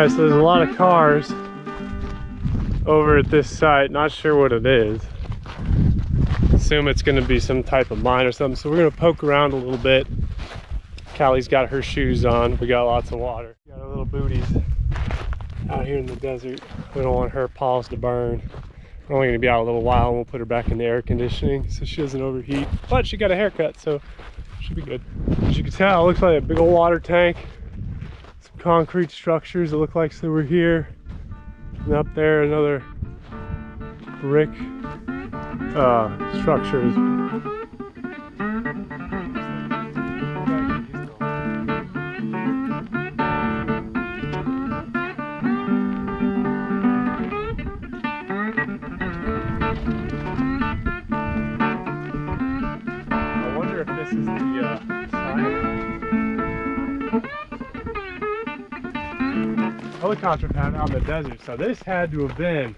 Alright, so there's a lot of cars over at this site. Not sure what it is. Assume it's going to be some type of mine or something. So we're going to poke around a little bit. Callie's got her shoes on. We got lots of water. Got our little booties out here in the desert. We don't want her paws to burn. We're only going to be out a little while and we'll put her back in the air conditioning so she doesn't overheat. But she got a haircut, so should be good. As you can tell, it looks like a big old water tank. Some concrete structures that look like they were here. And up there, another brick structures. I wonder if this is the helicopter pad out in the desert. So this had to have been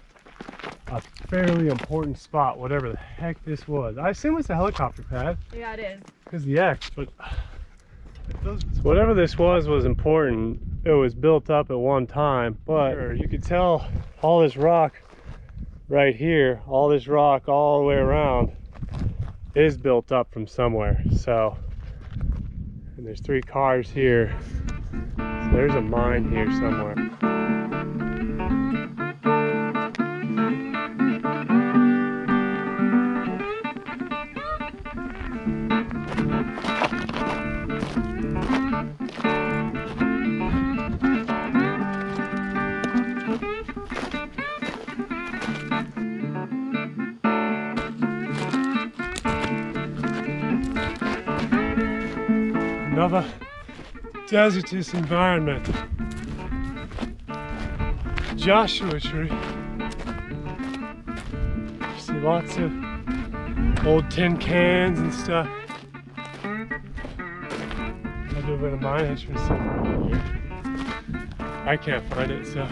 a fairly important spot, whatever the heck this was. I assume it's a helicopter pad. Yeah, it is. Because the X, but so whatever this was important. It was built up at one time, but you could tell all this rock right here, all this rock all the way around is built up from somewhere. So, and there's 3 cars here. So there's a mine here somewhere. Another desertous environment. Joshua tree. You see lots of old tin cans and stuff. I'll do a bit of mine entrance somewhere here. I can't find it, so